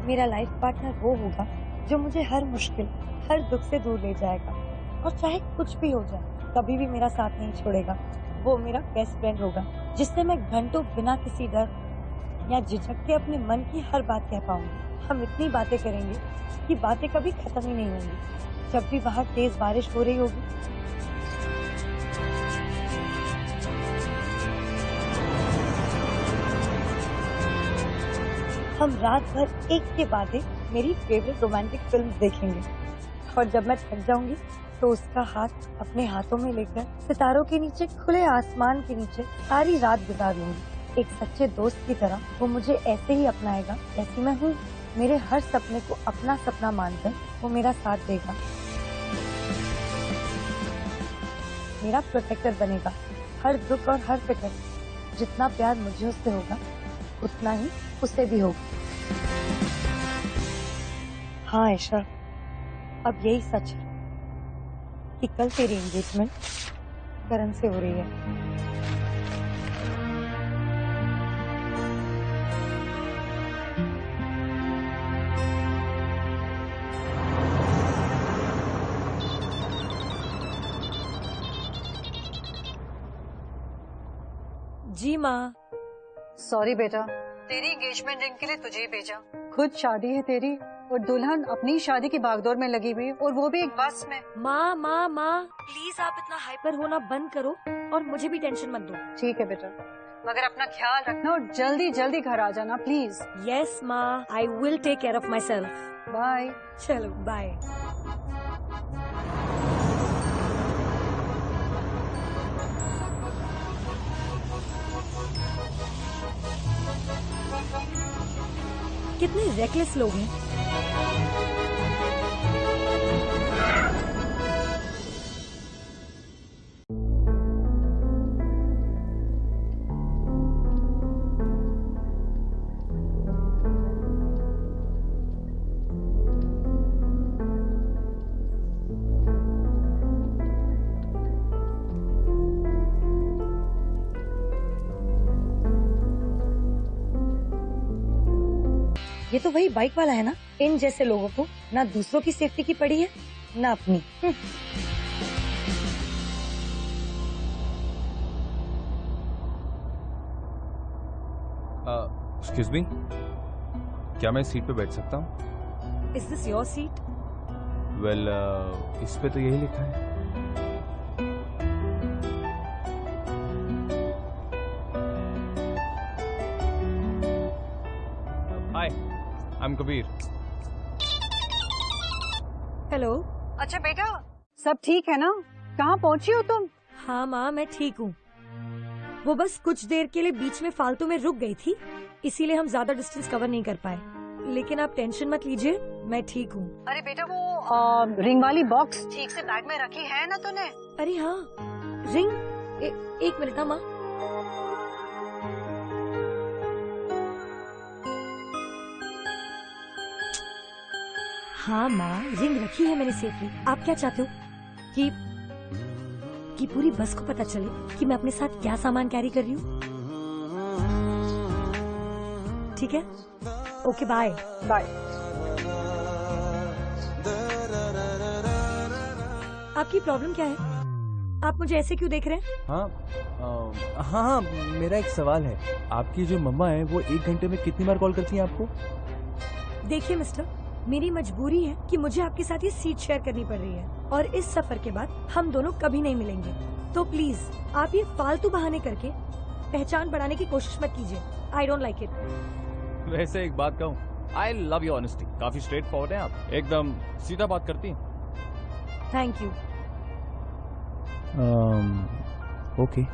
मेरा life partner वो होगा जो मुझे हर मुश्किल, हर दुख से दूर ले जाएगा। और चाहे कुछ भी हो जाए, कभी भी मेरा साथ नहीं छोड़ेगा। वो मेरा बेस्ट फ्रेंड होगा, जिससे मैं घंटों बिना किसी डर या झिझक के अपने मन की हर बात कह पाऊंगी। हम इतनी बातें करेंगे कि बातें कभी खत्म ही नहीं होंगी। जब भी बाहर तेज बारिश हो रही होगी, हम रात भर एक के बाद एक मेरी फेवरेट रोमांटिक फिल्म देखेंगे। और जब मैं थक जाऊंगी तो उसका हाथ अपने हाथों में लेकर सितारों के नीचे, खुले आसमान के नीचे सारी रात गुजार लूंगी। एक सच्चे दोस्त की तरह वो मुझे ऐसे ही अपनाएगा जैसी मैं हूँ। मेरे हर सपने को अपना सपना मानकर वो मेरा साथ देगा, मेरा प्रोटेक्टर बनेगा। हर दुख और हर फिक्र, जितना प्यार मुझे उससे होगा उतना ही उसे भी होगा। हाँ ऐशा, अब यही सच है कि कल तेरी एंगेजमेंट करण से हो रही है। जी माँ। सॉरी बेटा, तेरी एंगेजमेंट रिंग के लिए तुझे ही भेजा। खुद शादी है तेरी और दुल्हन अपनी शादी की भागदौड़ में लगी हुई, और वो भी एक बस में। माँ माँ माँ, प्लीज आप इतना हाइपर होना बंद करो और मुझे भी टेंशन मत दो। ठीक है बेटा, मगर अपना ख्याल रखना और जल्दी जल्दी घर आ जाना प्लीज। यस माँ, I will take care of myself. Bye. चलो बाय। कितने रेकलेस लोग हैं। ये तो वही बाइक वाला है ना। इन जैसे लोगों को ना दूसरों की सेफ्टी की पड़ी है ना अपनी। एक्सक्यूज मी, क्या मैं सीट पे बैठ सकता हूँ? Is this your seat? Well, इस पे तो यही लिखा है। हाय, आई एम कबीर। हेलो। अच्छा बेटा, सब ठीक है ना? कहाँ पहुँची हो तुम? हाँ माँ, मैं ठीक हूँ। वो बस कुछ देर के लिए बीच में फालतू में रुक गई थी, इसीलिए हम ज्यादा डिस्टेंस कवर नहीं कर पाए। लेकिन आप टेंशन मत लीजिए, मैं ठीक हूँ। अरे बेटा, वो रिंग वाली बॉक्स ठीक से बैग में रखी है ना तूने? अरे हाँ, रिंग। एक मिनट ना माँ। हाँ माँ, रिंग रखी है मैंने सेफली। आप क्या चाहते हो कि पूरी बस को पता चले कि मैं अपने साथ क्या सामान कैरी कर रही हूँ? ठीक है, ओके बाय। बाय। आपकी प्रॉब्लम क्या है? आप मुझे ऐसे क्यों देख रहे हैं? हाँ, मेरा एक सवाल है। आपकी जो मम्मा है वो 1 घंटे में कितनी बार कॉल करती हैं आपको? देखिए मिस्टर, मेरी मजबूरी है कि मुझे आपके साथ ये सीट शेयर करनी पड़ रही है, और इस सफर के बाद हम दोनों कभी नहीं मिलेंगे। तो प्लीज आप ये फालतू बहाने करके पहचान बढ़ाने की कोशिश मत कीजिए। I don't like it. वैसे एक बात कहूँ, आई लव योर ऑनेस्टी। काफी स्ट्रेट फॉरवर्ड है आप, एकदम सीधा बात करती हैं। Thank you. ओके।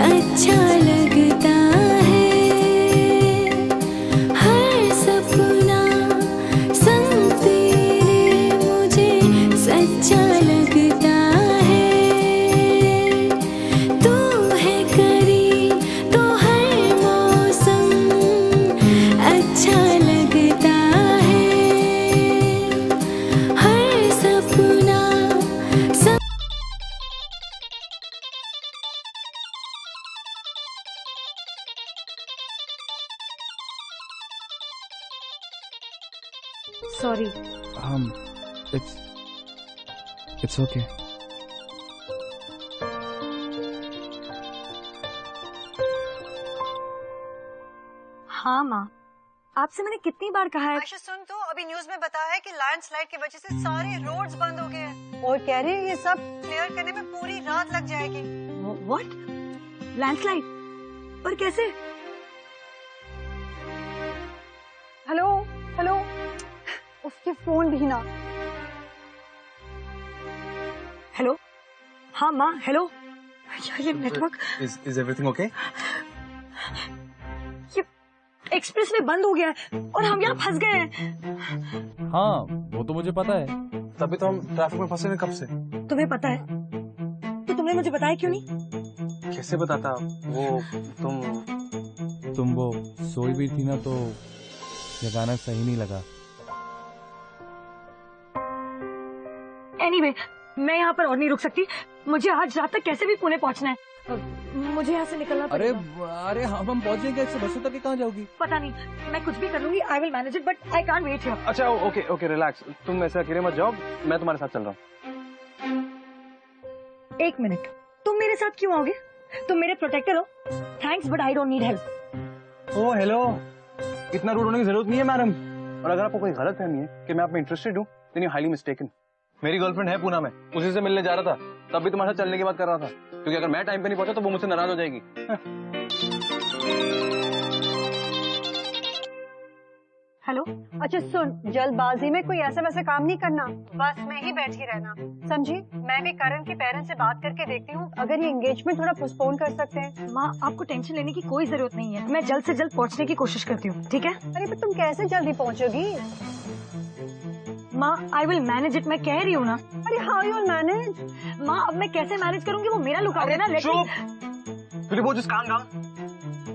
अच्छा लगता है। It's okay. हाँ माँ, आपसे मैंने कितनी बार कहा है। आयशा सुन, तो अभी न्यूज में बताया है कि लैंडस्लाइड की वजह से सारे रोड्स बंद हो गए हैं और कह रहे हैं ये सब क्लियर करने में पूरी रात लग जाएगी। व्हाट? लैंडस्लाइड? पर कैसे? हेलो हेलो, उसके फोन भी ना। हेलो, हाँ माँ, हेलो। यार ये नेटवर्क, इज एवरीथिंग ओके? ये एक्सप्रेस वे बंद हो गया है और हम यहाँ फंस गए हैं। हाँ, वो तो मुझे पता है। तभी तो हम ट्रैफिक में फंसे हुए कब से। तुम्हें पता है तो तुमने मुझे बताया क्यों नहीं? कैसे बताता वो? तुम वो सोई भी थी ना, तो जगाना सही नहीं लगा। एनीवे, मैं यहाँ पर और नहीं रुक सकती। मुझे आज रात तक कैसे भी पुणे पहुँचना है। मुझे यहाँ से निकलना अरे पड़ेगा। अरे हम पहुंचेंगे कैसे? बस उतर के कहाँ जाओगी? पता नहीं, मैं कुछ भी कर लूंगी। I will manage it, but I can't wait here. अच्छा ओके ओके रिलैक्स, तुम ऐसे अकेले मत जाओ, मैं तुम्हारे साथ चल रहा हूँ। एक मिनट, तुम मेरे साथ क्यों आओगे? तुम मेरे प्रोटेक्टर हो। Thanks, but I don't need help. Oh hello, इतना रूड होने की जरूरत नहीं है मैडम। और अगर आपको कोई गलत फहमी है कि मैं आप में इंटरेस्टेड हूँ, देन यू हाईली मिस्टेकन। मेरी गर्लफ्रेंड है पुणे में, उसी से मिलने जा रहा था, तब भी तुम्हारे साथ चलने की बात कर रहा था, क्योंकि अगर मैं टाइम पे नहीं पहुंचा तो वो मुझसे नाराज हो जाएगी। हेलो, अच्छा सुन, जल्दबाजी में कोई ऐसा वैसा काम नहीं करना, बस में ही बैठी रहना, समझी? मैं भी करण के पेरेंट्स से बात करके देखती हूँ, अगर ये एंगेजमेंट थोड़ा पोस्टपोन कर सकते हैं। माँ, आपको टेंशन लेने की कोई जरूरत नहीं है। मैं जल्द से जल्द पहुँचने की कोशिश करती हूँ, ठीक है? अरे पर तुम कैसे जल्दी पहुँचोगी? माँ, आई विल मैनेज इट, मैं कह रही हूँ ना। अरे हाउ यू विल मैनेज? माँ, अब मैं कैसे मैनेज करूंगी? वो मेरा लुका है ना। लेट चुप, वो just calm down,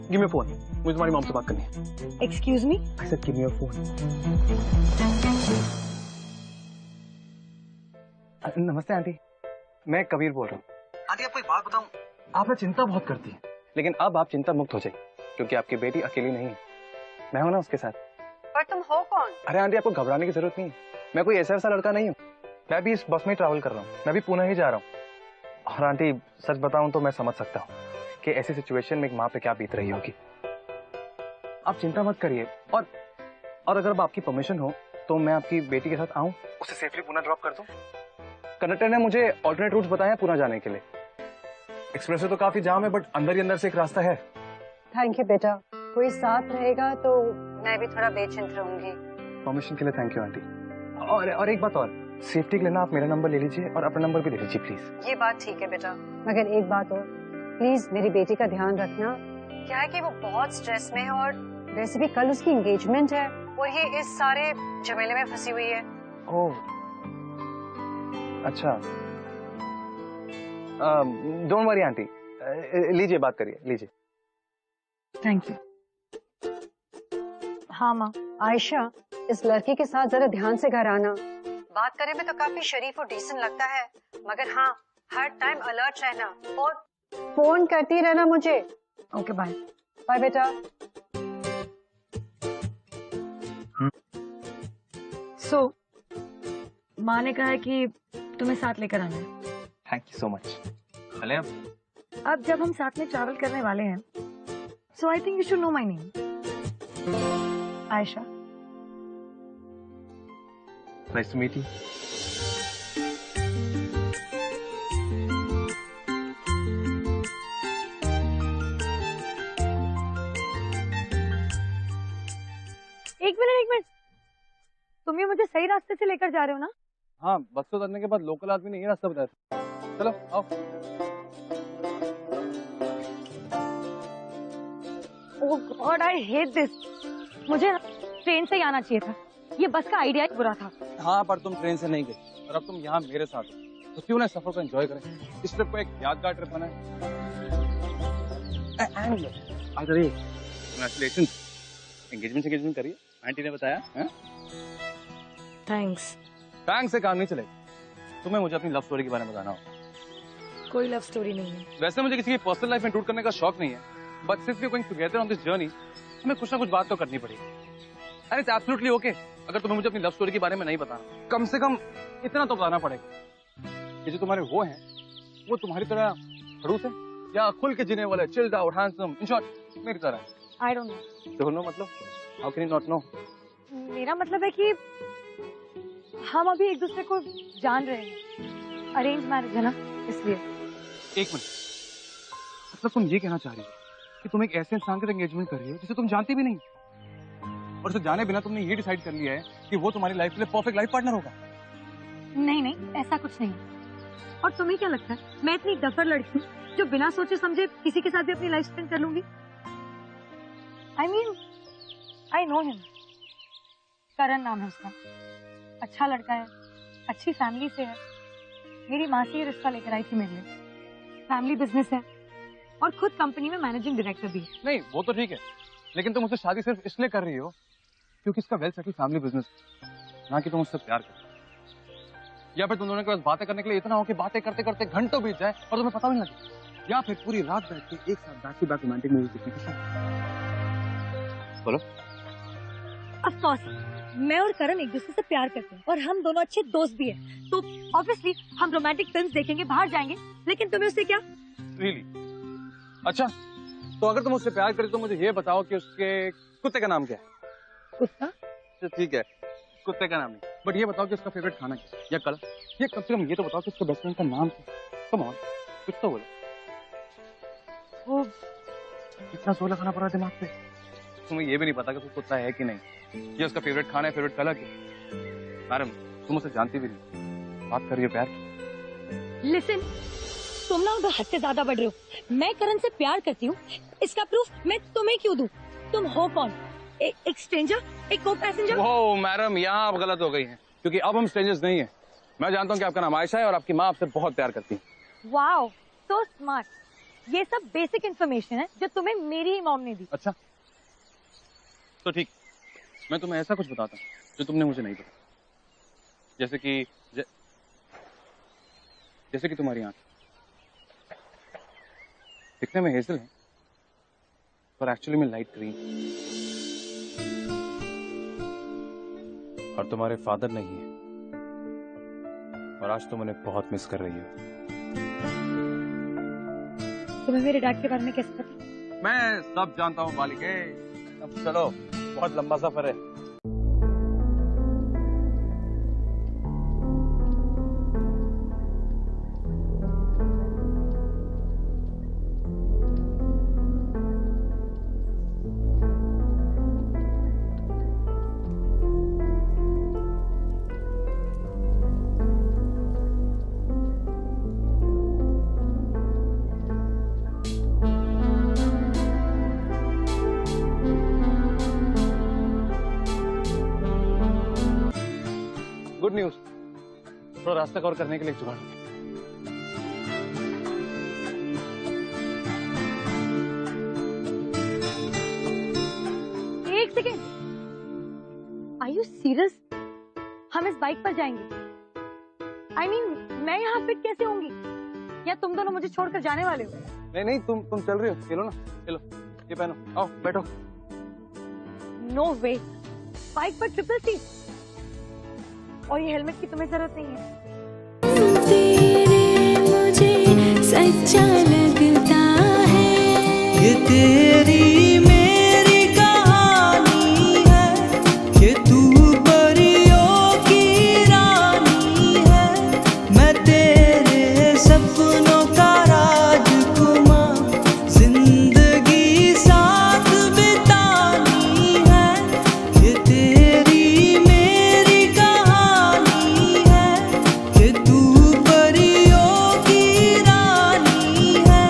give me phone, मुझे तुम्हारी मॉम से बात करनी है। Excuse me. I said give me your phone. नमस्ते आंटी, मैं कबीर बोल रहा हूँ। आंटी आपको एक बात बताऊं, आप ना चिंता बहुत करती हैं, लेकिन अब आप चिंता मुक्त हो जाइए, क्योंकि आपकी बेटी अकेली नहीं है, मैं हूं ना उसके साथ। पर तुम हो कौन? अरे आंटी, आपको घबराने की जरूरत नहीं है, मैं कोई ऐसा लड़का नहीं हूँ, मैं भी इस बस में ट्रैवल कर रहा हूँ, मैं भी पुणे ही जा रहा हूँ। और आंटी सच बताऊं तो मैं समझ सकता हूँ कि ऐसी सिचुएशन में एक माँ पे क्या बीत रही होगी। आप चिंता मत करिए, और अगर अब आपकी परमिशन हो तो मैं आपकी बेटी के साथ आऊं, उसे सेफली पुणे ड्रॉप कर दूं। कंडक्टर ने मुझे ऑल्टरनेट रूट्स बताए हैं पुणे जाने के लिए। एक्सप्रेस वे तो काफी जाम है, बट अंदर ही अंदर से एक रास्ता है। थैंक यू बेटा, कोई साथ रहेगा तो मैं भी थोड़ा बेचिंत रहूंगी। परमिशन के लिए थैंक यू आंटी। और एक बात और, सेफ्टी के लिए ना आप मेरा नंबर ले लीजिए और अपना नंबर भी ले लीजिए प्लीज। ये बात ठीक है बेटा, मगर एक बात और, प्लीज मेरी बेटी का ध्यान रखना। क्या है कि वो बहुत स्ट्रेस में है और वैसे भी कल उसकी एंगेजमेंट है और ये इस सारे झमेले में फंसी हुई है। ओह अच्छा, डोंट वरी आंटी, लीजिए बात करिए, लीजिए। Thank you. हाँ माँ। आयशा, इस लड़की के साथ जरा ध्यान से घर आना। बात करने में तो काफी शरीफ और डिसेंट लगता है, मगर हाँ, हर टाइम अलर्ट रहना और फोन करती रहना मुझे। Okay, bye. बाय बेटा। सो माँ ने कहा है कि तुम्हें साथ लेकर आना है। Thank you so much. चले अब जब हम साथ में ट्रैवल करने वाले हैं, so I think you should know my name, Ayesha. Nice to meet you. एक मिनट, तुम ये मुझे सही रास्ते से लेकर जा रहे हो ना? हाँ, बस से उतरने के बाद लोकल आदमी ने ये रास्ता बताया था। चलो आओ। ओह गॉड, आई हेट दिस। मुझे ट्रेन से ही आना चाहिए था। ये बस का आइडिया ही बुरा था। हाँ, पर तुम ट्रेन से नहीं गई और अब तुम यहाँ मेरे साथ हो, तो क्यों ना सफर को एंजॉय करें। इस ट्रिप को एक यादगार ट्रिप बनाए। कांग्रेचुलेशंस, एंगेजमेंट करिए, आंटी ने बताया। थैंक्स। बैंक से काम नहीं चलेगा। तुम्हें मुझे अपनी लव स्टोरी के बारे में बताना होगा। कोई लव स्टोरी नहीं है। वैसे मुझे किसी की पर्सनल लाइफ में इंट्रूड करने का शौक नहीं है, but since we are going together on this journey, हमें कुछ ना कुछ बात तो करनी पड़ेगी। एंड इट्स एब्सोल्युटली ओके अगर तुम्हें मुझे अपनी लव स्टोरी के बारे में नहीं बताना, कम से कम इतना तो बताना पड़ेगा कि जो तुम्हारे वो हैं वो तुम्हारी तरह खड़ूस है या खुल के जीने वाले, chilled out, handsome, in short मेरी तरह। I don't know. Don't know मतलब? How can you not know? मेरा मतलब है कि हम अभी एक दूसरे को जान रहे हैं, अरेंज मैरिज है ना, इसलिए। एक मिनट, मतलब तुम ये कहना चाह रही हो कि तुम एक ऐसे इंसान के एंगेजमेंट कर रही हो जिसे तुम जानती भी नहीं, और उसे जाने बिना तुमने ये डिसाइड कर लिया है कि वो तुम्हारी लाइफ के लिए परफेक्ट लाइफ पार्टनर होगा? नहीं नहीं, ऐसा कुछ नहीं। और तुम्हें क्या लगता है मैं इतनी डफर लड़की हूँ जो बिना सोचे समझे किसी के साथ भी अपनी लाइफ स्पेंड कर लूंगी? I mean I know him. Karan नाम है उसका, अच्छा लड़का है, अच्छी फैमिली से है। मेरी माँ से ये रिश्ता लेकर आई थी मेरे लिए। फैमिली बिजनेस है और खुद कंपनी में मैनेजिंग डायरेक्टर भी है। नहीं वो तो ठीक है, लेकिन तुम उससे शादी सिर्फ इसलिए कर रही हो क्योंकि इसका वेल सेटल फैमिली बिजनेस, ना कि तुम उससे प्यार करते, या फिर तुम दोनों के पास बातें करने के लिए इतना हो कि बातें करते करते घंटों बीत जाए और तुम्हें पता भी नहीं लगे, या फिर पूरी रात बैठ के एक साथ back to back romantic movie देखने की शौक। बोलो। ऑफ कोर्स मैं और करण एक दूसरे से प्यार करते हैं और हम दोनों अच्छे दोस्त भी हैं, तो ऑब्वियसली हम रोमांटिक फिल्म्स देखेंगे, बाहर जाएंगे। लेकिन तुम्हें उससे क्या? रियली? अच्छा, तो अगर तुम उससे प्यार करें तो मुझे ये बताओ कि उसके कुत्ते का नाम क्या है? कुत्ता? ठीक है, कुत्ते का नाम नहीं, बट ये बताओ कि उसका फेवरेट खाना क्या है या कलर, ये कम से कम ये तो बताओ कि उसके बेस्ट फ्रेंड का नाम क्या है। कम ऑन, कुछ तो बोलो। वो इतना जोर लगाना पड़ा दिमाग पे, तुम्हें ये भी नहीं पता कि उसको कुत्ता है कि नहीं, ये उसका फेवरेट खाना है, फेवरेट कलर क्या? मैडम तुम उसे जानती भी नहीं, बात करिए प्यार। लिसन, तुम ना उधर हद से ज्यादा बढ़ रहे हो। मैं करण से प्यार करती हूँ, इसका प्रूफ मैं तुम्हें क्यों दूं? तुम हो कौन? एक स्ट्रेंजर, एक को पैसेंजर? ओह मैडम, यहाँ आप गलत हो गई हैं, क्योंकि अब हम स्ट्रेंजर्स नहीं हैं। मैं जानता हूँ कि आपका नाम आयशा है और आपकी माँ आपसे बहुत प्यार करती है। Wow, so smart. ये सब बेसिक इन्फॉर्मेशन है जो तुम्हें मेरी ही मॉम ने दी। अच्छा तो ठीक, मैं तुम्हें ऐसा कुछ बताता हूँ जो तुमने मुझे नहीं बताया। जैसे कि तुम्हारी आंख दिखने में हेजल है पर एक्चुअली में लाइट ग्रीन, और तुम्हारे फादर नहीं है और आज तुम उन्हें बहुत मिस कर रही हो। तुम्हें मेरे डैड के बारे में कैसे पता? मैं सब जानता हूँ बालिके। अब चलो, बहुत लंबा सफर है। गुड न्यूज, थोड़ा रास्ता कवर करने के लिए जुगाड़ हो गया। एक सेकेंड, आर यू सीरियस? हम इस बाइक पर जाएंगे? आई मीन मैं यहाँ फिट कैसे होंगी? या तुम दोनों मुझे छोड़कर जाने वाले हो? नहीं नहीं, तुम चल रही हो, चलो ना, चलो ये पहनो, आओ बैठो। नो वे, बाइक पर ट्रिपल सीट और ये हेलमेट की तुम्हें जरूरत नहीं है। तेरे मुझे सच्चा लगता है, ये तेरी मेरी कहानी है, कि तू परियों की रानी है, मैं तेरे सपनों का राजकुमार, जिंदगी साथ बितानी है, ये तेरी मेरी कहानी है, कि तू परियों की रानी है,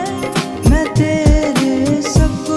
मैं तेरे सपनों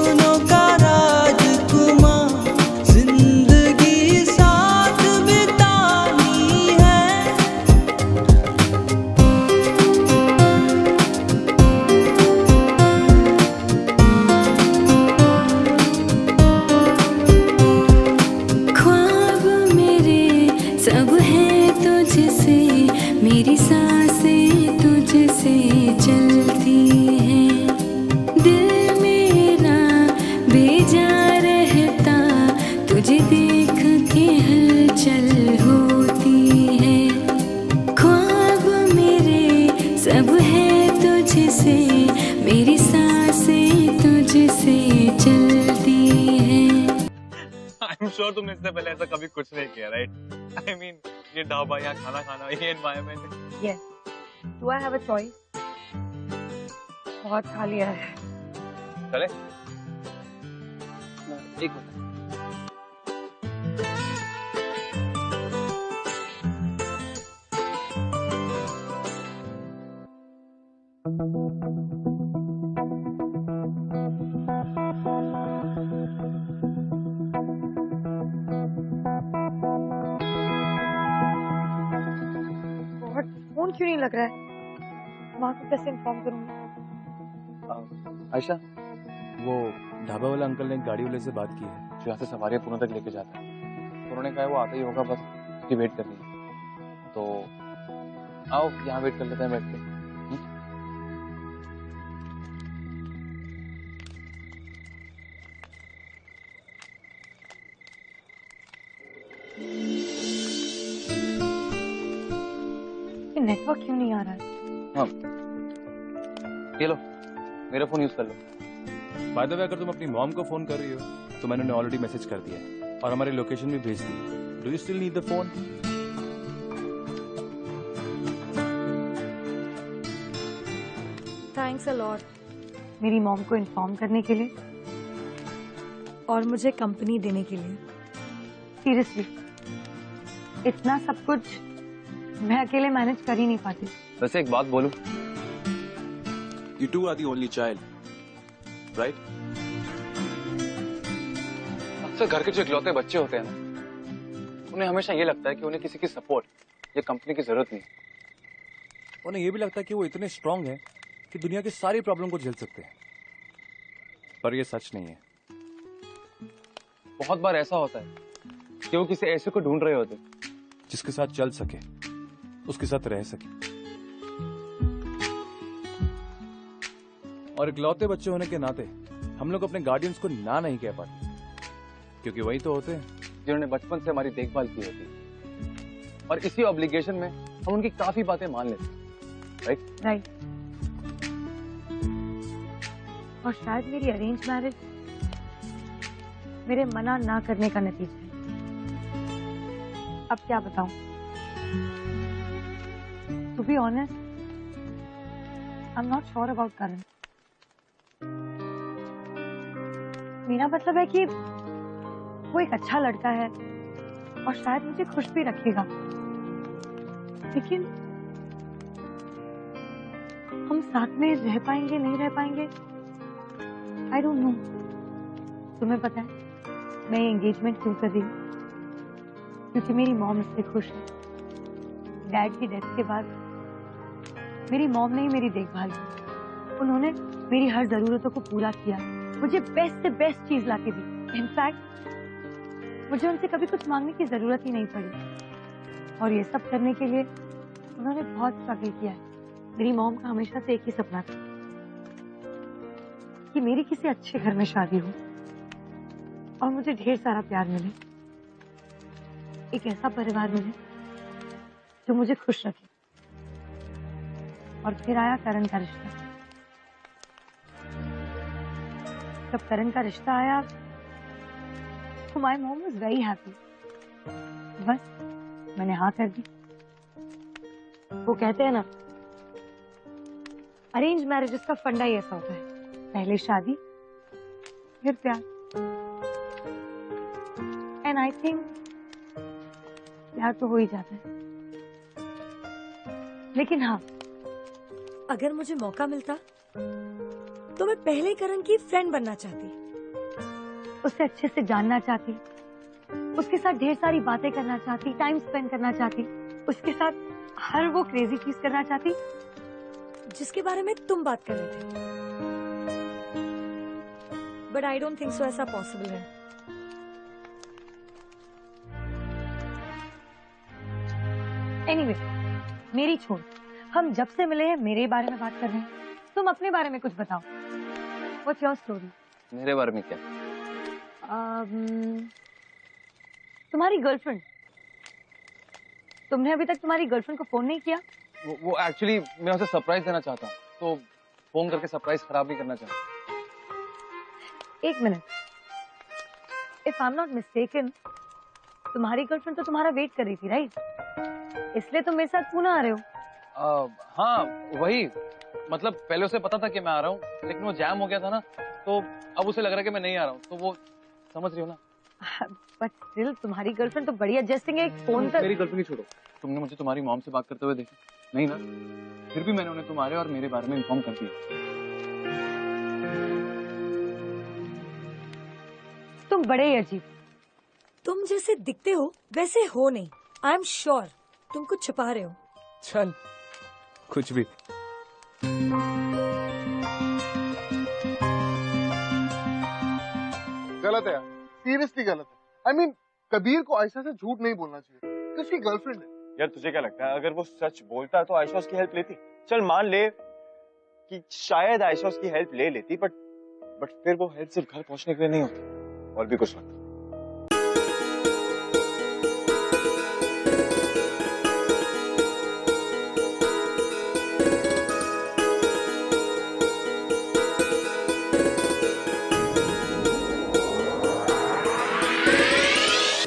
श्योर तुमने इससे पहले ऐसा कभी कुछ नहीं किया, राइट? आई मीन ये ढाबा, यहाँ खाना खाना, ये environment. Yes, do I have a choice? बहुत खा लिया है। चले? एक मिनट। फोन क्यों नहीं लग रहा है? माँ को कैसे इन्फॉर्म करूंगी? आयशा, वो ढाबा वाला अंकल ने गाड़ी वाले से बात की है जो यहाँ से सवारी पुणे तक लेके जाता है। उन्होंने कहा है वो आता ही होगा, बस उसकी वेट करनी है। तो आओ यहाँ वेट कर लेते हैं बैठ के। नेटवर्क क्यों नहीं आ रहा है? हाँ, ये लो, मेरा फोन यूज कर लो। बाय द वे, अगर तुम अपनी मॉम को फोन कर रही हो तो मैंने उन्हें ऑलरेडी मैसेज कर दिया है और हमारी लोकेशन भी भेज दी। Do you still need the phone? Thanks a lot मेरी मॉम को इन्फॉर्म करने के लिए और मुझे कंपनी देने के लिए। सीरियसली, इतना सब कुछ मैं अकेले मैनेज कर ही नहीं पाती। वैसे एक बात बोलूं, You two are the only child, right? अक्सर घर के जो इकलौते बच्चे होते हैं ना, उन्हें हमेशा ये लगता है कि उन्हें किसी की सपोर्ट या कंपनी की जरूरत नहीं। उन्हें ये भी लगता है कि वो इतने स्ट्रांग हैं कि दुनिया की सारी प्रॉब्लम को झेल सकते हैं, पर ये सच नहीं है। बहुत बार ऐसा होता है कि वो किसी ऐसे को ढूंढ रहे होते जिसके साथ चल सके, उसके साथ रह सके। और इकलौते बच्चे होने के नाते हम लोग अपने गार्डियंस को ना नहीं कह पाते, क्योंकि वही तो होते हैं जिन्होंने बचपन से हमारी देखभाल की होती है, और इसी ऑब्लिगेशन में हम उनकी काफी बातें मान लेते हैं, राइट? और शायद मेरी अरेंज मैरिज मेरे मना ना करने का नतीजा है। अब क्या बताऊं? To be honest, I am not sure about Karan. मेरा मतलब है कि वो एक अच्छा लड़का है और शायद मुझे खुश भी रखेगा, लेकिन हम साथ में रह पाएंगे नहीं रह पाएंगे, आई डोंट नो। तुम्हें पता है मैं ये एंगेजमेंट क्यों कर रही हूँ? क्योंकि मेरी मॉम इससे खुश है। डैड की डेथ के बाद मेरी मॉम ने ही मेरी देखभाल की। उन्होंने मेरी हर जरूरतों को पूरा किया, मुझे बेस्ट से बेस्ट चीज लाके दी। इनफैक्ट मुझे उनसे कभी कुछ मांगने की जरूरत ही नहीं पड़ी, और ये सब करने के लिए उन्होंने बहुत स्ट्रगल किया है। मेरी मॉम का हमेशा से एक ही सपना था कि मेरी किसी अच्छे घर में शादी हो और मुझे ढेर सारा प्यार मिले, एक ऐसा परिवार मिले जो मुझे खुश रखे। और फिर आया करण का रिश्ता। जब करण का रिश्ता आया तो my mom was very happy. बस मैंने हाँ कर दी। वो कहते हैं ना, अरेंज मैरिजेस का फंडा ही ऐसा होता है, पहले शादी फिर प्यार। एंड आई थिंक प्यार तो हो ही जाता है। लेकिन हाँ, अगर मुझे मौका मिलता तो मैं पहले करण की फ्रेंड बनना चाहती, उससे अच्छे से जानना चाहती, उसके साथ ढेर सारी बातें करना चाहती, टाइम स्पेंड करना चाहती, उसके साथ हर वो क्रेजी चीज करना चाहती जिसके बारे में तुम बात कर रहे थे। But I don't think so ऐसा पॉसिबल है। एनीवे, मेरी छोड़, हम जब से मिले हैं मेरे बारे में बात कर रहे हैं। तुम अपने बारे में कुछ बताओ। What's your story? मेरे बारे में क्या? तुम्हारी गर्लफ्रेंड, तुमने अभी तक तुम्हारी गर्लफ्रेंड को फोन नहीं किया? वो एक्चुअली मैं उसे सरप्राइज देना चाहता हूँ, तो फोन करके सरप्राइज खराब नहीं करना चाहता। एक minute, if I am not mistaken, तुम्हारी गर्लफ्रेंड तो तुम्हारा वेट कर रही थी, राइट? इसलिए तुम मेरे साथ पुणे आ रहे हो? हाँ वही, मतलब पहले उसे पता था कि मैं आ रहा हूँ, लेकिन वो जैम हो गया था ना, तो अब उसे लग रहा है कि मैं नहीं आ रहा हूँ, तो वो समझ रही हो ना। बट स्टिल तुम्हारी गर्लफ्रेंड तो बड़ी एडजस्टिंग है, एक फोन तक। मेरी गर्लफ्रेंड ही छोड़ो, तुमने मुझे तुम्हारी मॉम से बात करते हुए देखा नहीं ना? फिर भी मैंने उन्हें तुम्हारे और मेरे बारे में इन्फॉर्म कर दिया। तुम बड़े ही अजीब, तुम जैसे दिखते हो वैसे हो नहीं। आई एम श्योर तुम कुछ छुपा रहे हो। चल कुछ भी। गलत है यार, सीरियसली गलत है। I mean, कबीर को आयशा से झूठ नहीं बोलना चाहिए, तो उसकी गर्लफ्रेंड है। यार तुझे क्या लगता है अगर वो सच बोलता तो आयशा उसकी हेल्प लेती? चल मान ले कि शायद आयशा उसकी हेल्प ले लेती, बट फिर वो हेल्प सिर्फ घर पहुंचने के लिए नहीं होती, और भी कुछ लगता।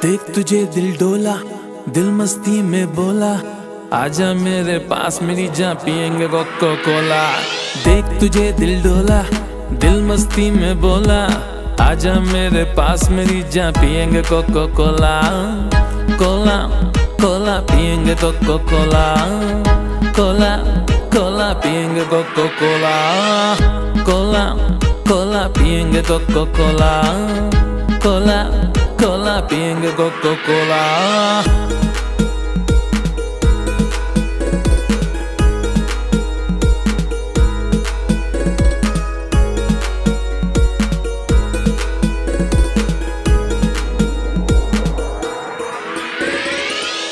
देख तुझे दिल डोला, दिल मस्ती में बोला, आजा मेरे पास मेरी जा पियेंगे कोको कोला। देख तुझे दिल डोला, दिल मस्ती में बोला, आजा मेरे पास मेरी जा पियेंगे कोको कोला। कोला कोला पियेंगे कोको कोला, कोला कोला पियेंगे कोको कोला, कोला कोला पियेंगे कोको कोला, कोला कोला पियेंगे कोको कोला।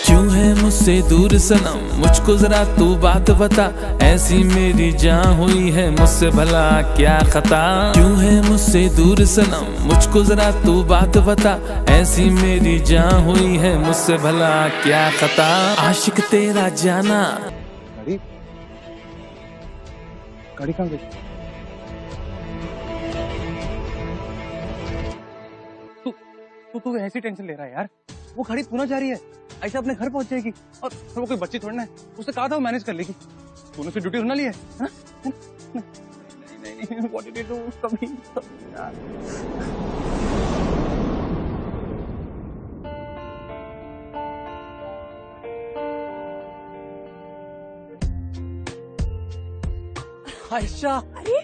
क्यों है मुझसे दूर सनम, मुझको जरा तू बात बता, ऐसी मेरी जान हुई है मुझसे भला क्या खता। क्यों है मुझसे दूर सनम, मुझको जरा तू बात बता, ऐसी मेरी जान हुई है मुझसे भला क्या खता। आशिक तेरा जाना। गाड़ी गाड़ी कहाँ गई? तू ऐसी टेंशन ले रहा है यार, वो गाड़ी पुणे जा रही है, ऐसा अपने घर पहुंच जाएगी, और वो कोई बच्ची थोड़ी ना है, उससे कहा था वो मैनेज कर लेगी। तूने उसकी ड्यूटी सुना ली है? नहीं, what did you do? कभी यार। आयशा, अरे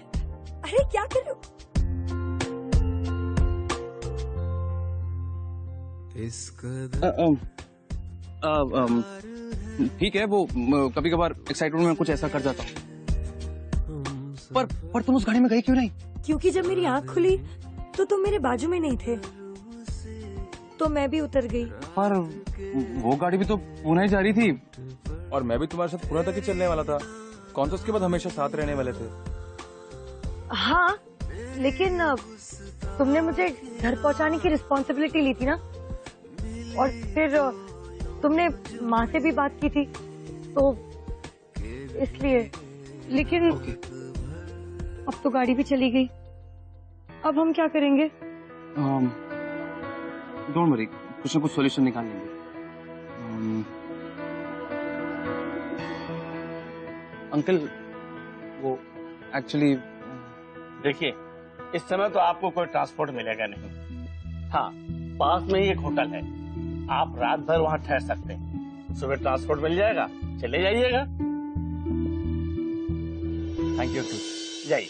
अरे क्या कर रहे हो? ठीक है, वो कभी कभार एक्साइटमेंट में कुछ ऐसा कर जाता हूँ, पर तुम उस गाड़ी में गई क्यों नहीं? क्योंकि जब मेरी आंख खुली तो तुम मेरे बाजू में नहीं थे, तो मैं भी उतर गई। पर वो गाड़ी भी तो पुणे ही जा रही थी। और मैं भी तुम्हारे साथ पुणे तक ही चलने वाला था, कौन सा उसके बाद हमेशा साथ रहने वाले थे। हाँ, लेकिन तुमने मुझे घर पहुंचाने की रिस्पॉन्सिबिलिटी ली थी ना, और फिर तुमने माँ से भी बात की थी, तो इसलिए। लेकिन अब तो गाड़ी भी चली गई, अब हम क्या करेंगे? डोंट वरी, कुछ ना कुछ सॉल्यूशन निकाल लेंगे। अंकल, वो एक्चुअली देखिए, इस समय तो आपको कोई ट्रांसपोर्ट मिलेगा नहीं। हाँ, पास में ही एक होटल है, आप रात भर वहाँ ठहर सकते हैं, सुबह ट्रांसपोर्ट मिल जाएगा, चले जाइएगा। Thank you. जाइए।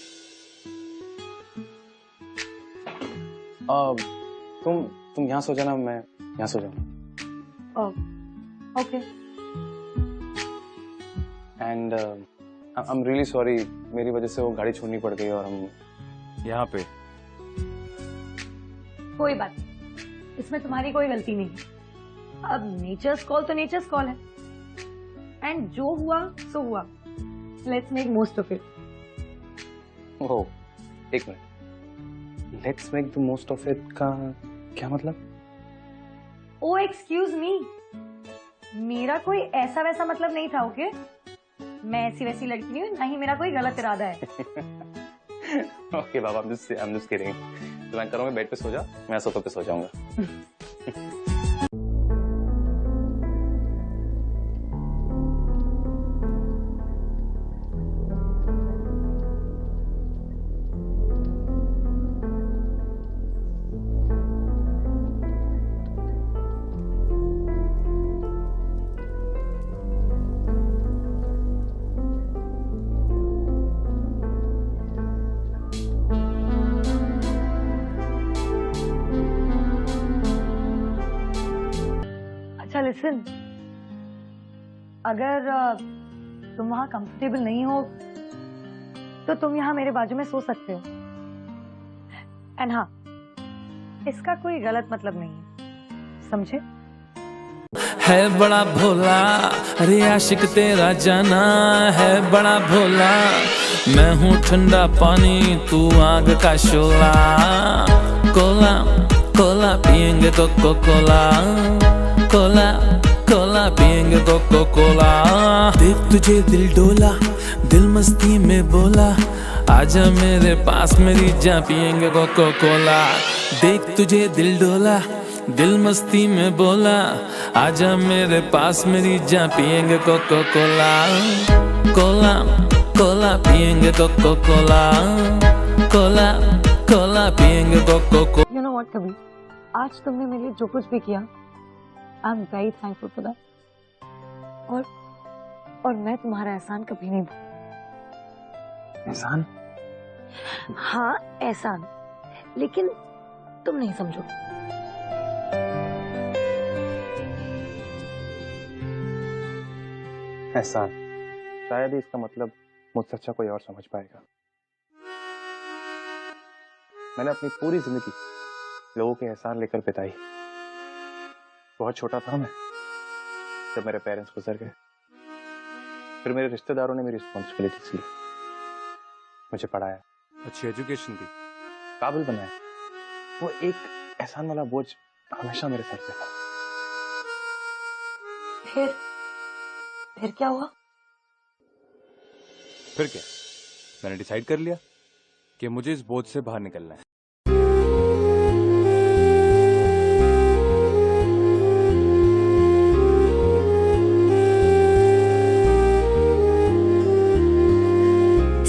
तुम यहाँ सो जाना, मैं यहाँ सो जाऊँ। Okay. And I am really sorry, मेरी वजह से वो गाड़ी छोड़नी पड़ गई और हम यहाँ पे। कोई बात नहीं, इसमें तुम्हारी कोई गलती नहीं है। अब नेचर्स कॉल तो नेचर्स कॉल है, एंड जो हुआ सो हुआ। Let's make most of it. Oh, एक minute, let's make the most of it का क्या मतलब? ओ एक्सक्यूज मी, मेरा कोई ऐसा वैसा मतलब नहीं था, ओके? मैं ऐसी वैसी लड़की नहीं हूँ, ना ही मेरा कोई गलत इरादा है। Okay Baba, I'm just kidding. तो मैं करूँगा बेड पे सो जा, मैं सोफे पे सो जाऊंगा। अच्छा लिसन, अगर तुम वहां कंफर्टेबल नहीं हो तो तुम यहाँ मेरे बाजू में सो सकते हो। एंड हाँ, इसका कोई गलत मतलब नहीं है, समझे? है बड़ा भोला, अरे आशिक तेरा जाना है बड़ा भोला। मैं हूँ ठंडा पानी, तू आग का शोला। कोला कोला पियेंगे तो कोला, कोला कोला पियेंगे तो कोला। देख तुझे दिल डोला, दिल मस्ती में बोला, आजा मेरे पास मेरी जा पियेंगे कोला। देख तुझे दिल डोला, दिल मस्ती में बोला, आजा मेरे पास मेरी जा पियेंगे कोला। कोला कोला पियेंगे तो कोला, कोला कोला पियेंगे तो यू नो व्हाट कबीर, आज तुमने मेरे लिए जो कुछ भी किया, I am very thankful for that. और मैं तुम्हारा एहसान कभी नहीं भूलूंगी। एहसान? हाँ एहसान, लेकिन तुम नहीं समझो। एहसान, शायद ही इसका मतलब मुझसे अच्छा कोई और समझ पाएगा। मैंने अपनी पूरी जिंदगी लोगों के एहसान लेकर बिताई। बहुत छोटा था मैं जब मेरे पेरेंट्स गुजर गए, फिर मेरे रिश्तेदारों ने मेरी रिस्पॉन्सिबिलिटीज ली, मुझे पढ़ाया, अच्छी एजुकेशन दी, काबिल बनाया। वो एक एहसान वाला बोझ हमेशा मेरे सर पे था। फिर क्या हुआ? फिर क्या, मैंने डिसाइड कर लिया कि मुझे इस बोझ से बाहर निकलना है।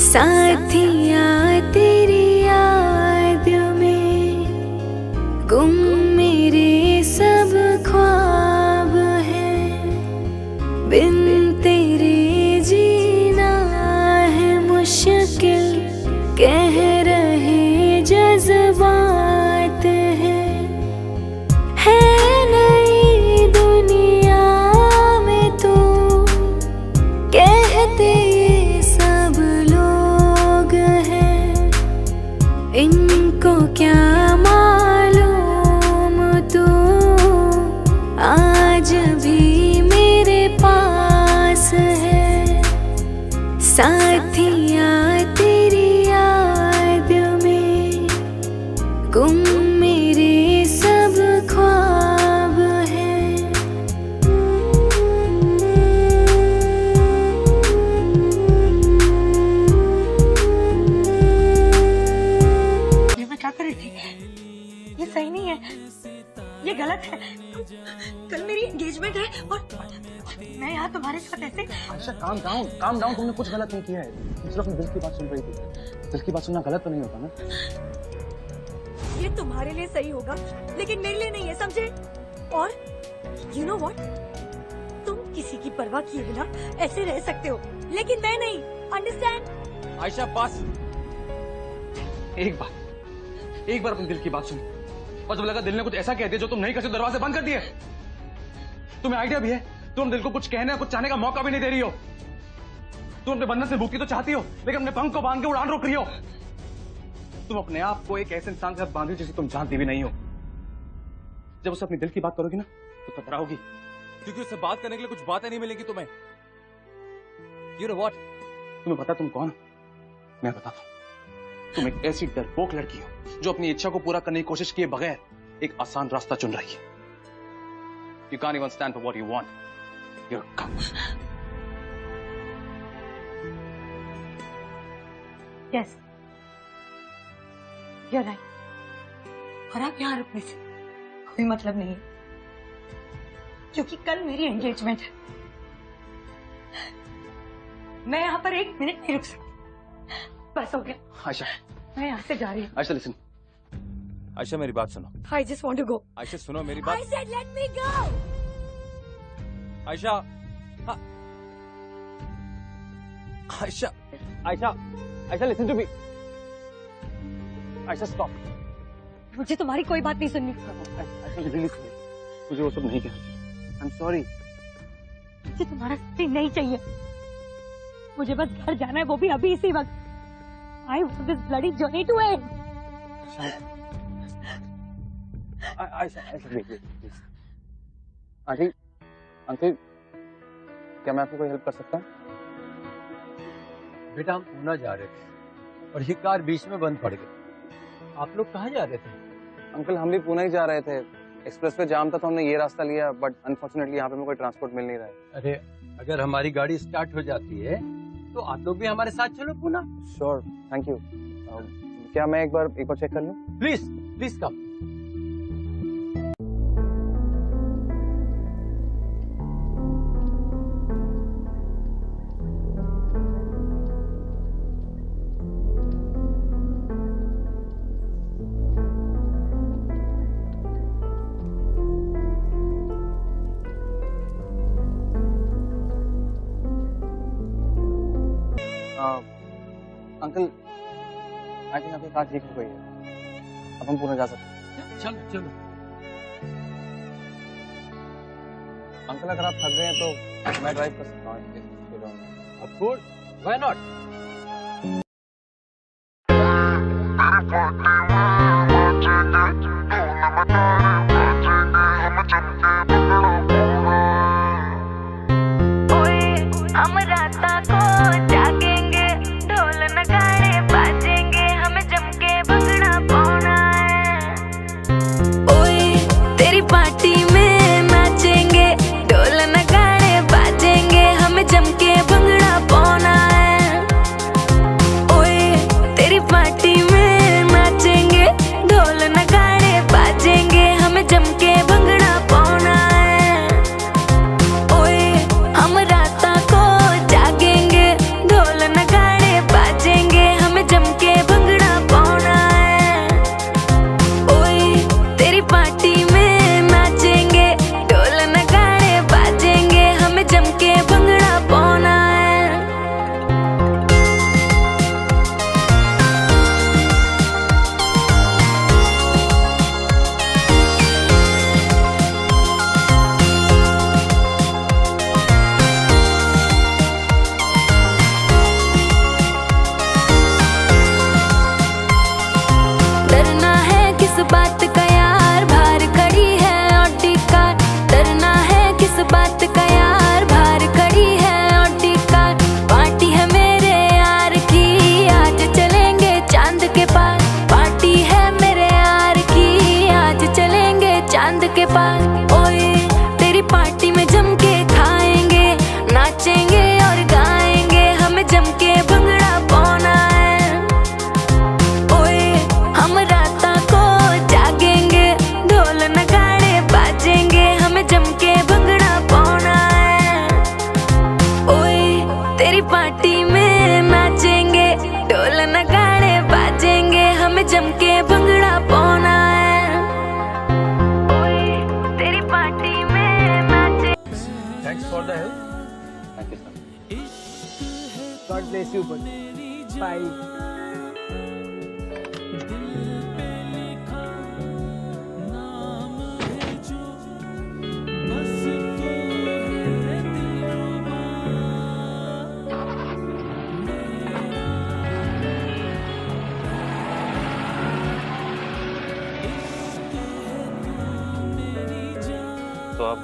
साथिया तेरी याद में गुम मेरे सब ख्वाब हैं, बिन तेरे जीना है मुश्किल, कह रहे जज्बात हैं। है नई दुनिया में तो कहते इनको क्या मालूम, तू आज भी मेरे पास है। साथिया तेरी याद में गुम मेरे सब ख्वाब हैं। क्या कर रही थी? ये सही नहीं है, ये गलत है। कल मेरी एंगेजमेंट है और मैं यहाँ तुम्हारे साथ ऐसे। अच्छा काम डाउन, तुमने कुछ गलत नहीं किया है, सिर्फ अपने दिल की बात सुन रही थी। दिल की बात सुनना गलत तो नहीं होता ना? ये तुम्हारे लिए सही होगा लेकिन मेरे लिए नहीं है, समझे? और यू नो व्हाट, तुम किसी की परवाह किए बिना ऐसे रह सकते हो, लेकिन मैं नहीं। अंडरस्टैंड? आयशा बस, एक बार अपने दिल की बात सुनी, और जब लगा दिल ने कुछ ऐसा कह दिया जो तुम नहीं कर सकते, दरवाजे बंद कर दिए। तुम्हें आइडिया भी है, तुम दिल को कुछ कहने, कुछ चाहने का मौका भी नहीं दे रही हो। तुम अपने बंधन से भूखी तो चाहती हो, लेकिन अपने पंख को बांध के उड़ान रोक रही हो। तुम अपने आप को एक ऐसे इंसान के साथ बांधी जिसे तुम जानती भी नहीं हो। जब उसे अपनी दिल की बात करोगी ना तो घबराओगी, क्योंकि उससे बात करने के लिए कुछ बातें नहीं मिलेंगी तुम्हें। You know what? तुम्हें पता तुम कौन? मैं बताता हूं। तुम एक ऐसी डरपोक लड़की हो जो अपनी इच्छा को पूरा करने की कोशिश किए बगैर एक आसान रास्ता चुन रही है। You can't even stand for what you want. You're a cunt. Yes, you're right. और आप यहाँ रुकने से कोई मतलब नहीं है, क्योंकि कल मेरी एंगेजमेंट है। मैं यहाँ पर 1 मिनट नहीं रुक सकती। बस हो गया, आयशा, मैं यहाँ से जा रही हूँ। आयशा लिसन। आयशा मेरी बात सुनो। I just want to go. Ayesha सुनो मेरी बात। I said let me go. Ayesha, हाँ। Ayesha, Ayesha, Ayesha listen to me. Ayesha stop. मुझे तुम्हारी कोई बात नहीं सुननी। आयशा रियली सॉरी, मुझे वो सब नहीं कहना चाहिए। I am sorry. मुझे तुम्हारा सच्ची नहीं चाहिए, मुझे बस घर जाना है, वो भी अभी इसी वक्त। I want this bloody journey to end. Ayesha, wait, please. Aunty, uncle, क्या मैं आपको कोई हेल्प कर सकता हूँ? बेटा हम पूना जा रहे थे और ये कार बीच में बंद पड़ गई। आप लोग कहाँ जा रहे थे? अंकल हम भी पूना ही जा रहे थे। एक्सप्रेसवे जाम था तो हमने ये रास्ता लिया, बट अनफॉर्चुनेटली यहाँ पे हमें कोई ट्रांसपोर्ट मिल नहीं रहा है। अरे अगर हमारी गाड़ी स्टार्ट हो जाती है तो आप लोग भी हमारे साथ चलो पूना। Sure, thank you. क्या मैं एक बार चेक कर लूँ? Please please come. Uncle, I think आपकी कार ठीक हो गई है, अब हम पूना जा सकते हैं। चलो चलो। अंकल अगर आप थक गए हैं तो मैं ड्राइव कर सकता हूँ। Of course, why not. हम राता को जागेंगे, ढोल नगाड़े बाजेंगे, हमें जम के भंगड़ा पाना है। ओए तेरी पार्टी में नाचेंगे, ढोल नगाड़े बाजेंगे, हमें जम के भंगड़ा पाना है। ओए तेरी पार्टी में नाचेंगे, ढोल नगाड़े बाजेंगे, हमें जम के भंगड़ा पाना है। ओए हम राता को जागेंगे, ढोल नगाड़े बाजेंगे, हमें जम के भंगड़ा पाना है। ओए तेरी पार्टी में नाचेंगे, ढोल नगाड़े बाजेंगे, हमें जम के भंगड़ा पाना है। डरना है किस बात का यार, बाहर खड़ी है ऑडी कार। डरना है किस बात का यार, बाहर खड़ी है ऑडी कार। पार्टी है मेरे यार की, आज चलेंगे चांद के पार। पार्टी है मेरे यार की, आज चलेंगे चांद के पार। ओए तेरी पार्टी में जम के खाएंगे, नाचेंगे और गाएंगे, हमें जम के भंगड़ा पाना है। ओए हम राता को जागेंगे, ढोल नगाड़े बाजेंगे, हमें जम के भंगड़ा पाना है। ओए तेरी पार्टी में नाचेंगे, ढोल नगाड़े बाजेंगे, हमें जम के भंगड़ा पाना है। ओए तेरी पार्टी में नाचेंगे। Thanks for the help. Thank you sir. God bless you but bye. तो अब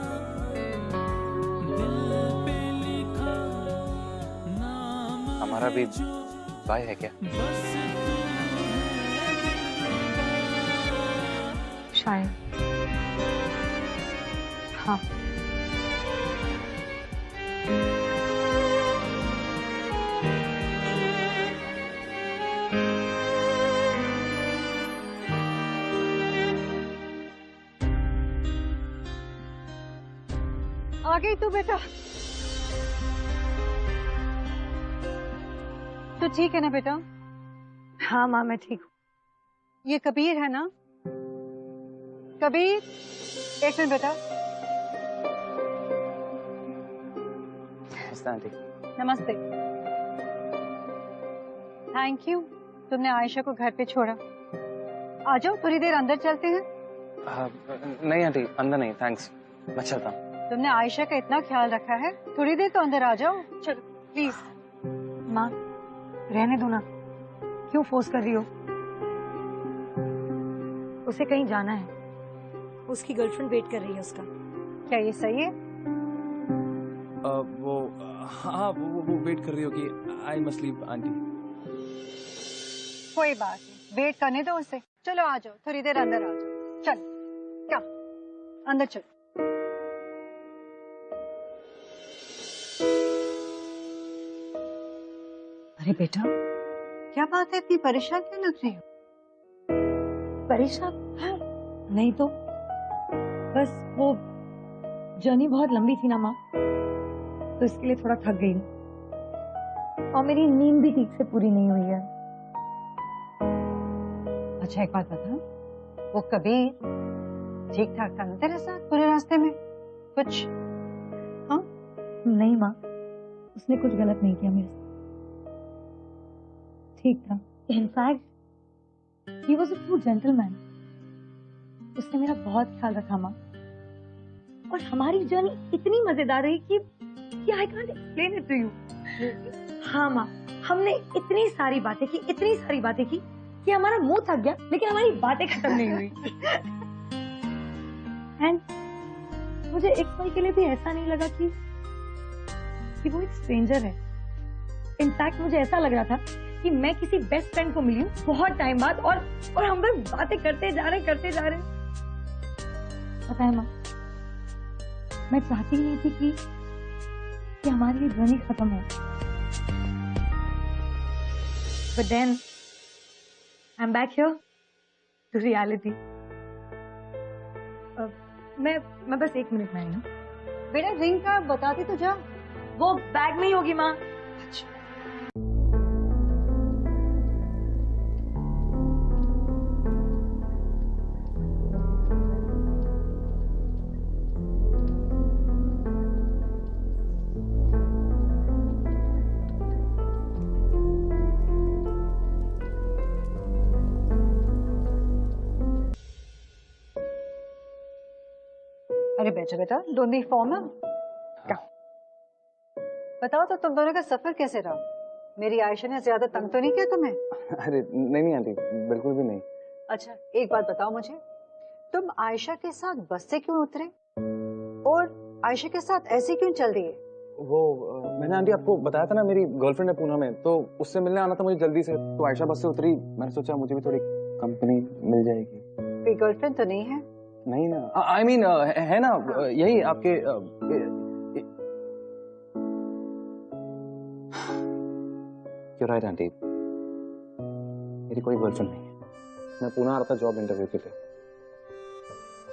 हमारा भी बाय है क्या? शायद हाँ। आ गई तू बेटा? तो ठीक है ना बेटा? हाँ माँ, मैं ठीक हूँ। ये कबीर है ना? कबीर, एक मिनट बेटा। आंटी। नमस्ते। थैंक यू, तुमने आयशा को घर पे छोड़ा। आ जाओ, थोड़ी देर अंदर चलते हैं। नहीं आंटी, अंदर नहीं, थैंक्स, मैं चलता हूँ। तुमने आयशा का इतना ख्याल रखा है, थोड़ी देर तो अंदर आ जाओ। चलो प्लीज। माँ, रहने दो ना, क्यों फोर्स कर रही हो? उसे कहीं जाना है, उसकी गर्लफ्रेंड वेट कर रही है उसका। क्या ये सही है? वो हाँ, वो वेट कर रही होगी। I must leave aunty. कोई बात नहीं, वेट करने दो उसे। चलो आ जाओ, थोड़ी देर अंदर आ जाओ। चल, क्या अंदर चलो। अरे बेटा, क्या बात है, इतनी परेशान क्यों लग रही हो? परेशान? नहीं तो बस वो जर्नी बहुत लंबी थी ना माँ, तो इसके लिए थोड़ा थक गई हूँ। और मेरी नींद भी ठीक से पूरी नहीं हुई है। अच्छा एक बात बता, वो कबीर ठीक ठाक था ना तेरे साथ पूरे रास्ते में? कुछ? हाँ? नहीं माँ, उसने कुछ गलत नहीं किया मेरे साथ, ठीक था। In fact he was a true gentleman. उसने मेरा बहुत ख्याल रखा माँ, और हमारी जर्नी इतनी मजेदार रही कि I can't explain it to you. हाँ माँ, हमने इतनी सारी बातें की कि हमारा मुंह थक गया, लेकिन हमारी बातें खत्म नहीं हुई। एंड मुझे एक पल के लिए भी ऐसा नहीं लगा कि वो एक स्ट्रेंजर है। इनफैक्ट मुझे ऐसा लग रहा था कि मैं किसी बेस्ट फ्रेंड को मिली हूँ बहुत टाइम बाद, और हम बस बातें करते जा रहे। पता है माँ, मैं चाहती ही नहीं थी कि हमारी ये जर्नी खत्म हो। But then I'm back here to reality. मैं बस 1 मिनट में आई हूँ। बेटा रिंग का बताती तो जा। वो बैग में ही होगी माँ। अरे बेटा, डोंट बी फॉर्मल। बताओ तो तुम दोनों का सफर कैसे रहा? मेरी आयशा ने ज्यादा तंग तो नहीं किया तुम्हें? अरे नहीं आंटी, बिल्कुल भी नहीं। अच्छा एक बात बताओ मुझे, तुम आयशा के साथ बस से क्यों उतरे और आयशा के साथ ऐसे क्यों चल दिए? वो मैंने आंटी आपको बताया था ना, मेरी गर्लफ्रेंड है पूना में, तो उससे मिलने आना था मुझे जल्दी से, तो आयशा बस से उतरी। मैंने सोचा मुझे भी थोड़ी कंपनी मिल जाएगी। कोई गर्लफ्रेंड तो नहीं है? नहीं ना, आई मीन है ना, यही आपके You're right, आंटी, मेरी कोई गर्लफ्रेंड नहीं है। मैं पुणे आ रहा था जॉब इंटरव्यू के लिए,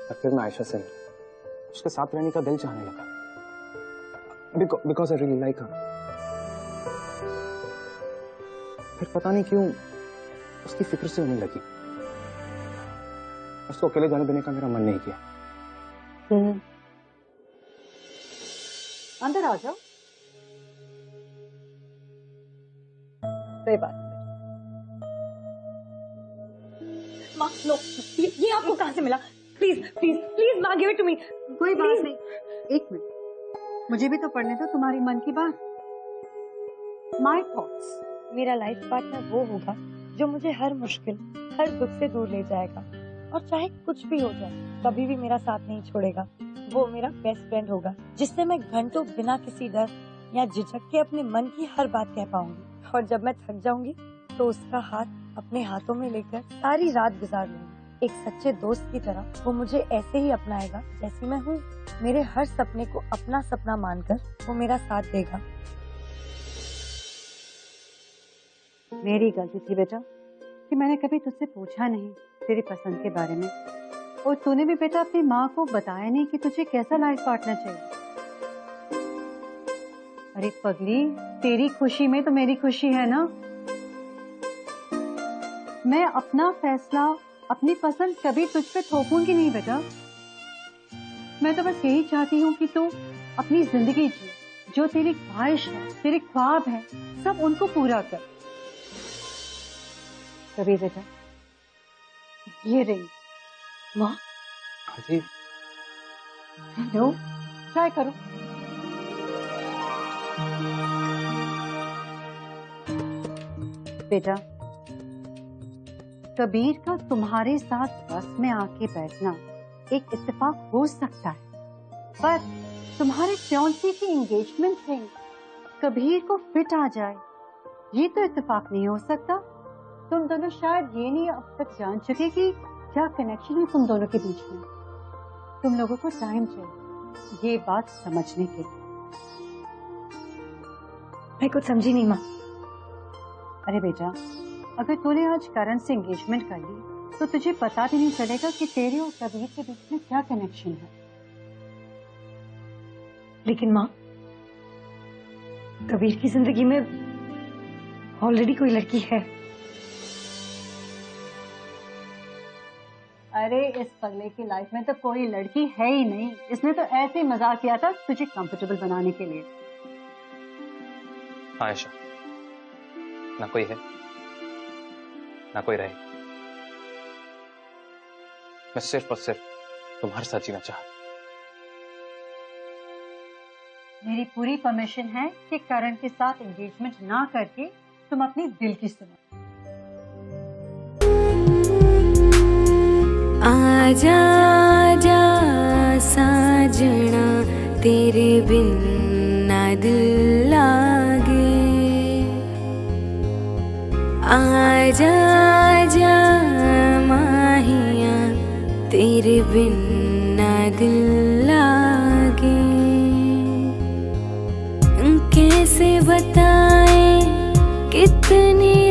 और फिर मैं आयशा से मिला, उसके साथ रहने का दिल चाहने लगा, बिकॉज आई रियली लाइक हर। फिर पता नहीं क्यों उसकी फिक्र से होने लगी, उसको अकेले जाने देने का मेरा मन नहीं किया। अंदर आ जाओ। कोई बात माँ नो, ये आपको कहाँ से मिला? प्लीज माँ, गिव इट टू मी। कोई बात नहीं, एक मिनट, मुझे भी तो पढ़ने दो तुम्हारी मन की बात। My thoughts. मेरा लाइफ पार्टनर वो होगा जो मुझे हर मुश्किल, हर दुख से दूर ले जाएगा, और चाहे कुछ भी हो जाए कभी भी मेरा साथ नहीं छोड़ेगा। वो मेरा बेस्ट फ्रेंड होगा, जिससे मैं घंटों बिना किसी डर या झिझक के अपने मन की हर बात कह पाऊंगी, और जब मैं थक जाऊंगी तो उसका हाथ अपने हाथों में लेकर सारी रात गुजार लूंगी। एक सच्चे दोस्त की तरह वो मुझे ऐसे ही अपनाएगा जैसी मैं हूँ। मेरे हर सपने को अपना सपना मानकर वो मेरा साथ देगा। मेरी गलती थी बेटा कि मैंने कभी तुझसे पूछा नहीं तेरी पसंद के बारे में, और तूने भी बेटा अपनी माँ को बताया नहीं कि तुझे कैसा लाइफ पार्टनर चाहिए। अरे पगली, तेरी खुशी में तो मेरी खुशी है ना। मैं अपना फैसला, अपनी पसंद कभी तुझ पे थोपूंगी नहीं बेटा। मैं तो बस यही चाहती हूँ कि तू अपनी जिंदगी जी, जो तेरी ख्वाहिश है, तेरे ख्वाब है, सब उनको पूरा कर। कभी बेटा, ये रही माँ, जी लो, ट्राई करो। बेटा, कबीर का तुम्हारे साथ बस में आके बैठना एक इत्तेफाक हो सकता है, पर तुम्हारे फियांसे की एंगेजमेंट रिंग कबीर को फिट आ जाए, ये तो इत्तेफाक नहीं हो सकता। तुम दोनों शायद ये नहीं अब तक जान चुके कि क्या कनेक्शन है तुम दोनों के बीच में। तुम लोगों को टाइम चाहिए ये बात समझने के लिए। मैं कुछ समझी नहीं माँ। अरे बेटा, अगर तूने आज करण से एंगेजमेंट कर ली तो तुझे पता भी नहीं चलेगा कि तेरे और कबीर के बीच में क्या कनेक्शन है। लेकिन माँ, कबीर की जिंदगी में ऑलरेडी कोई लड़की है। अरे इस पगले की लाइफ में तो कोई लड़की है ही नहीं। इसने तो ऐसे ही मजाक किया था तुझे कंफर्टेबल बनाने के लिए। हाँ आयशा, ना कोई है ना कोई रहे। मैं सिर्फ और सिर्फ तुम्हारे साथ जीना चाहता। मेरी पूरी परमिशन है कि करण के साथ एंगेजमेंट ना करके तुम अपनी दिल की सुनो। आजा आजा साजना, तेरे बिन ना दिल लागे। आजा आजा माहिया, तेरे बिन ना दिल लागे। कैसे बताएं कितनी